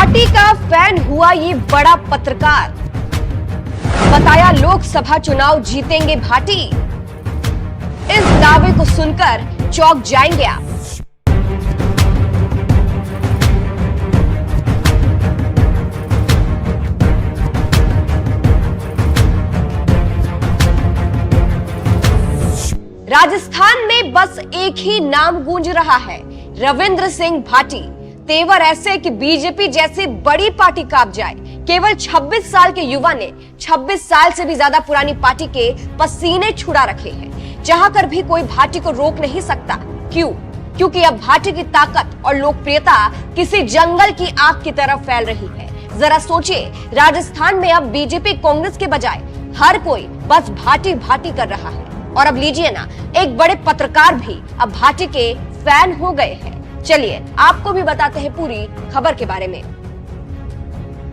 भाटी का फैन हुआ ये बड़ा पत्रकार, बताया लोकसभा चुनाव जीतेंगे भाटी। इस दावे को सुनकर चौंक जाएंगे आप। राजस्थान में बस एक ही नाम गूंज रहा है, रविंद्र सिंह भाटी। तेवर ऐसे कि बीजेपी जैसी बड़ी पार्टी कांप जाए। केवल 26 साल के युवा ने 26 साल से भी ज्यादा पुरानी पार्टी के पसीने छुड़ा रखे हैं। चाहकर भी कोई भाटी को रोक नहीं सकता। क्यों? क्योंकि अब भाटी की ताकत और लोकप्रियता किसी जंगल की आग की तरह फैल रही है। जरा सोचिए, राजस्थान में अब बीजेपी कांग्रेस के बजाय हर कोई बस भाटी भाटी कर रहा है। और अब लीजिए ना, एक बड़े पत्रकार भी अब भाटी के फैन हो गए हैं। चलिए आपको भी बताते हैं पूरी खबर के बारे में।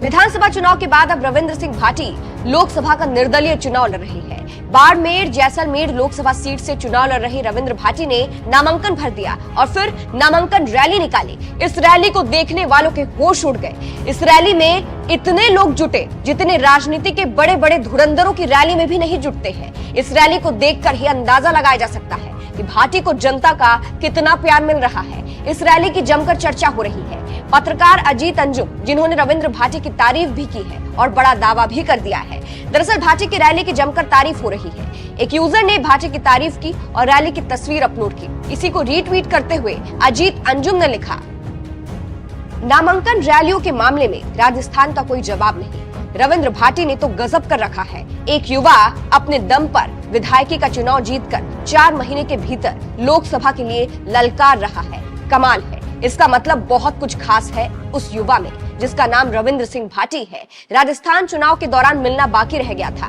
विधानसभा चुनाव के बाद अब रविंद्र सिंह भाटी लोकसभा का निर्दलीय चुनाव लड़ रही है। बाड़मेर जैसलमेर लोकसभा सीट से चुनाव लड़ रही रविंद्र भाटी ने नामांकन भर दिया और फिर नामांकन रैली निकाली। इस रैली को देखने वालों के होश उड़ गए। इस रैली में इतने लोग जुटे जितने राजनीति के बड़े बड़े धुरंधरों की रैली में भी नहीं जुटते हैं। इस रैली को देखकर ही अंदाजा लगाया जा सकता है कि भाटी को जनता का कितना प्यार मिल रहा है। इस रैली की जमकर चर्चा हो रही है। पत्रकार अजीत अंजुम, जिन्होंने रविंद्र भाटी की तारीफ भी की है और बड़ा दावा भी कर दिया है। दरअसल भाटी की रैली की जमकर तारीफ हो रही है। एक यूजर ने भाटी की तारीफ की और रैली की तस्वीर अपलोड की। इसी को रीट्वीट करते हुए अजीत अंजुम ने लिखा, नामांकन रैलियों के मामले में राजस्थान का कोई जवाब नहीं। रविंद्र भाटी ने तो गजब कर रखा है। एक युवा अपने दम पर विधायकी का चुनाव जीतकर 4 महीने के भीतर लोकसभा के लिए ललकार रहा है। कमाल है। इसका मतलब बहुत कुछ खास है उस युवा में जिसका नाम रविंद्र सिंह भाटी है। राजस्थान चुनाव के दौरान मिलना बाकी रह गया था।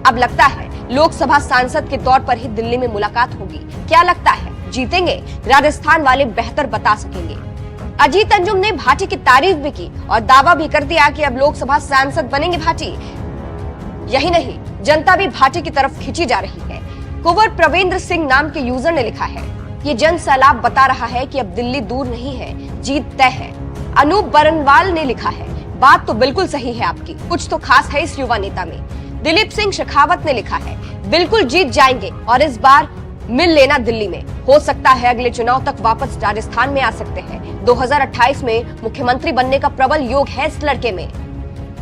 अब लगता है लोकसभा सांसद के तौर पर ही दिल्ली में मुलाकात होगी। क्या लगता है, जीतेंगे? राजस्थान वाले बेहतर बता सकेंगे। अजीत अंजुम ने भाटी की तारीफ भी की और दावा भी कर दिया कि अब लोकसभा सांसद बनेंगे भाटी। यही नहीं, जनता भी भाटी की तरफ खींची जा रही है। कुंवर प्रवेंद्र सिंह नाम के यूजर ने लिखा है, ये जन सैलाब बता रहा है कि अब दिल्ली दूर नहीं है, जीत तय है। अनूप बरनवाल ने लिखा है, बात तो बिल्कुल सही है आपकी, कुछ तो खास है इस युवा नेता में। दिलीप सिंह शेखावत ने लिखा है, बिल्कुल जीत जाएंगे और इस बार मिल लेना दिल्ली में। हो सकता है अगले चुनाव तक वापस राजस्थान में आ सकते हैं। 2028 में मुख्यमंत्री बनने का प्रबल योग है इस लड़के में।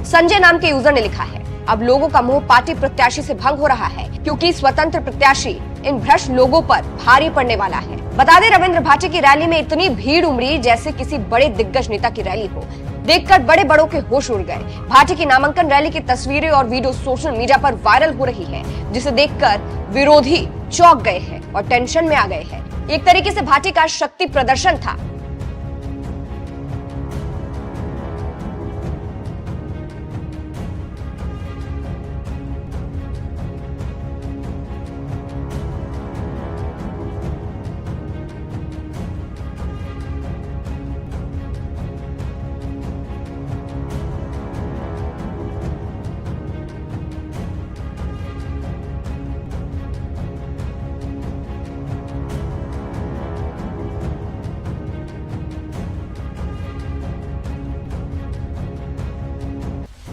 संजय नाम के यूजर ने लिखा है, अब लोगों का मोह पार्टी प्रत्याशी से भंग हो रहा है क्योंकि स्वतंत्र प्रत्याशी इन भ्रष्ट लोगों पर भारी पड़ने वाला है। बता दें, रविंद्र भाटी की रैली में इतनी भीड़ उमड़ी जैसे किसी बड़े दिग्गज नेता की रैली हो। देखकर बड़े बड़ों के होश उड़ गए। भाटी की नामांकन रैली की तस्वीरें और वीडियो सोशल मीडिया पर वायरल हो रही है, जिसे देखकर विरोधी चौंक गए हैं और टेंशन में आ गए हैं। एक तरीके से भाटी का शक्ति प्रदर्शन था।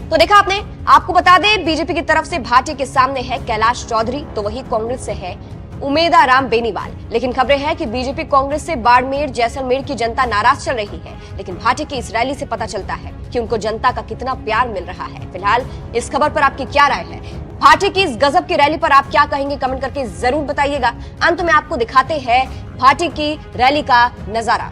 तो देखा आपने। आपको बता दें, बीजेपी की तरफ से भाटी के सामने है कैलाश चौधरी, तो वही कांग्रेस से है उमेदाराम बेनीवाल। लेकिन खबरें हैं कि बीजेपी कांग्रेस से बाड़मेर जैसलमेर की जनता नाराज चल रही है। लेकिन भाटी की इस रैली से पता चलता है कि उनको जनता का कितना प्यार मिल रहा है। फिलहाल इस खबर पर आपकी क्या राय है? भाटी की इस गजब की रैली पर आप क्या कहेंगे? कमेंट करके जरूर बताइएगा। अंत में आपको दिखाते हैं भाटी की रैली का नजारा।